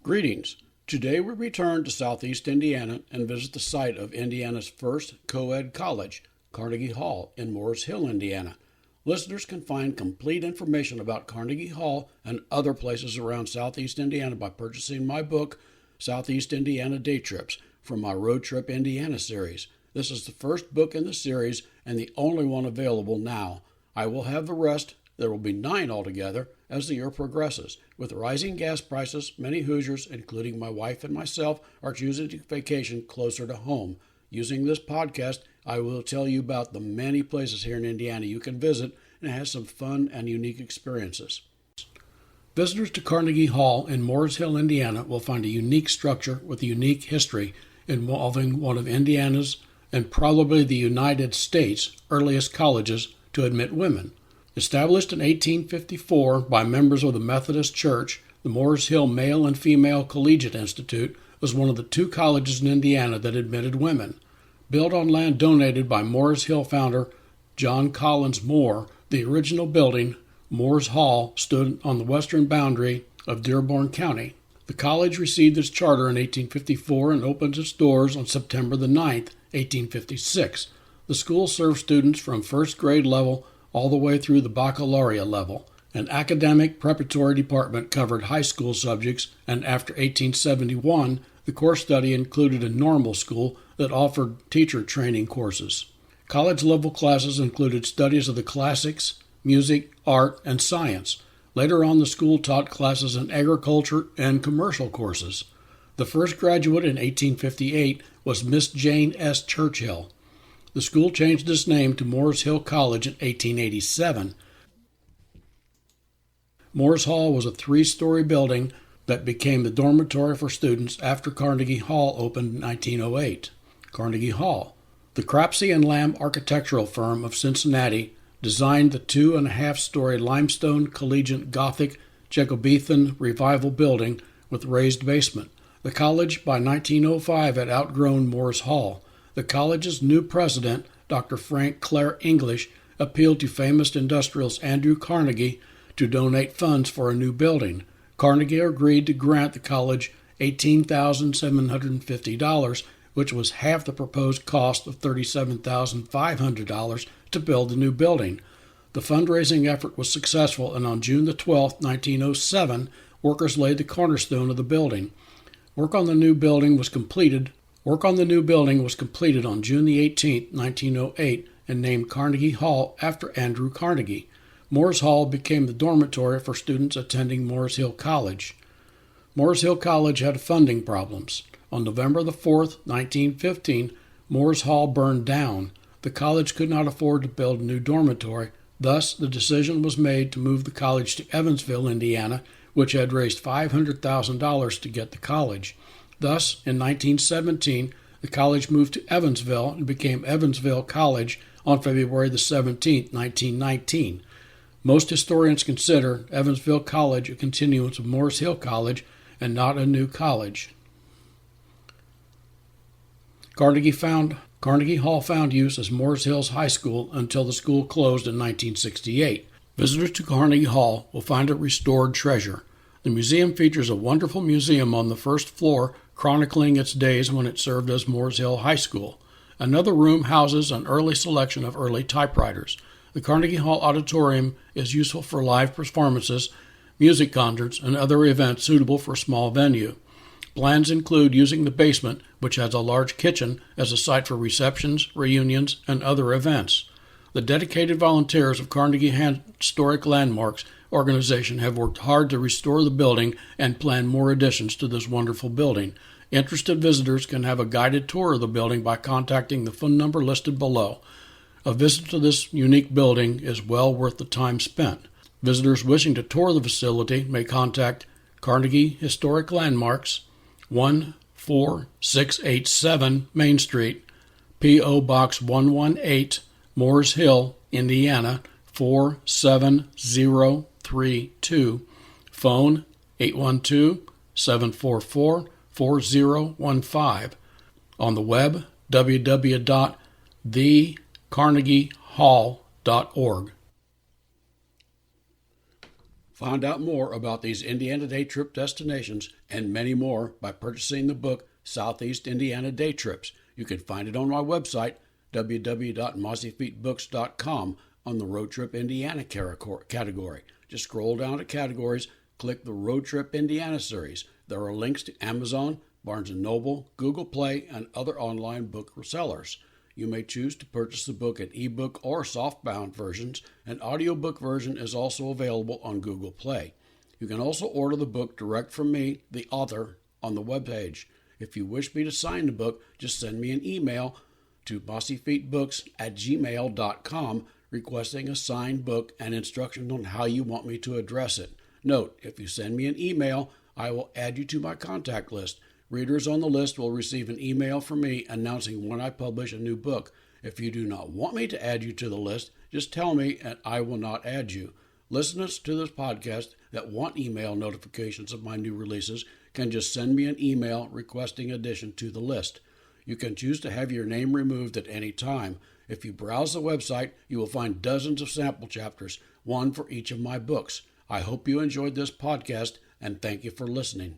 Greetings. Today we return to southeast Indiana and visit the site of Indiana's first Coed college, Carnegie Hall in Mooresville, Indiana. Listeners can find complete information about Carnegie Hall and other places around southeast Indiana by purchasing my book, Southeast Indiana Day Trips, from my Road Trip Indiana series. This is the first book in the series and the only one available now. I will have the rest. There will be 9 altogether as the year progresses. With rising gas prices, many Hoosiers, including my wife and myself, are choosing to vacation closer to home. Using this podcast, I will tell you about the many places here in Indiana you can visit and have some fun and unique experiences. Visitors to Carnegie Hall in Mooresville, Indiana will find a unique structure with a unique history involving one of Indiana's and probably the United States' earliest colleges to admit women. Established in 1854 by members of the Methodist Church, the Mooresville Male and Female Collegiate Institute was one of the 2 colleges in Indiana that admitted women. Built on land donated by Mooresville founder John Collins Moore, the original building, Moores Hall, stood on the western boundary of Dearborn County. The college received its charter in 1854 and opened its doors on September the 9th, 1856. The school served students from first grade level all the way through the baccalaureate level. An academic preparatory department covered high school subjects, and after 1871, the course study included a normal school that offered teacher training courses. College-level classes included studies of the classics, music, art, and science. Later on, the school taught classes in agriculture and commercial courses. The first graduate in 1858 was Miss Jane S. Churchill. The school changed its name to Mooresville College in 1887. Moores Hall was a 3-story building that became the dormitory for students after Carnegie Hall opened in 1908. Carnegie Hall. The Crapsey and Lamb architectural firm of Cincinnati designed the 2.5-story limestone collegiate Gothic Jacobean Revival building with raised basement. The college by 1905 had outgrown Moores Hall. The college's new president, Dr. Frank Clare English, appealed to famous industrialist Andrew Carnegie to donate funds for a new building. Carnegie agreed to grant the college $18,750, which was half the proposed cost of $37,500 to build the new building. The fundraising effort was successful, and on June the 12th, 1907, workers laid the cornerstone of the building. Work on the new building was completed on June the 18th, 1908, and named Carnegie Hall after Andrew Carnegie. Moores Hall became the dormitory for students attending Mooresville College. Mooresville College had funding problems. On November the 4th, 1915, Moores Hall burned down. The college could not afford to build a new dormitory. Thus, the decision was made to move the college to Evansville, Indiana, which had raised $500,000 to get the college. Thus, in 1917, the college moved to Evansville and became Evansville College on February the 17th, 1919. Most historians consider Evansville College a continuance of Mooresville College and not a new college. Carnegie Hall found use as Moores Hills High School until the school closed in 1968. Visitors to Carnegie Hall will find a restored treasure. The museum features a wonderful museum on the first floor chronicling its days when it served as Mooresville High School. Another room houses an early selection of early typewriters. The Carnegie Hall Auditorium is useful for live performances, music concerts, and other events suitable for a small venue. Plans include using the basement, which has a large kitchen, as a site for receptions, reunions, and other events. The dedicated volunteers of Carnegie Historic Landmarks organization have worked hard to restore the building and plan more additions to this wonderful building. Interested visitors can have a guided tour of the building by contacting the phone number listed below. A visit to this unique building is well worth the time spent. Visitors wishing to tour the facility may contact Carnegie Historic Landmarks, 14687 Main Street, P.O. Box 118, Moores Hill, Indiana, 47032. Phone 812-744-4015. On the web, www.thecarnegiehall.org. Find out more about these Indiana day trip destinations and many more by purchasing the book Southeast Indiana Day Trips. You can find it on my website, www.mossyfeetbooks.com, on the Road Trip Indiana category. Just scroll down to categories, click the Road Trip Indiana series. There are links to Amazon, Barnes & Noble, Google Play, and other online book sellers. You may choose to purchase the book in ebook or softbound versions. An audiobook version is also available on Google Play. You can also order the book direct from me, the author, on the webpage. If you wish me to sign the book, just send me an email to mossyfeetbooks@gmail.com requesting a signed book and instructions on how you want me to address it. Note, if you send me an email, I will add you to my contact list. Readers on the list will receive an email from me announcing when I publish a new book. If you do not want me to add you to the list, just tell me and I will not add you. Listeners to this podcast that want email notifications of my new releases can just send me an email requesting addition to the list. You can choose to have your name removed at any time. If you browse the website, you will find dozens of sample chapters, one for each of my books. I hope you enjoyed this podcast, and thank you for listening.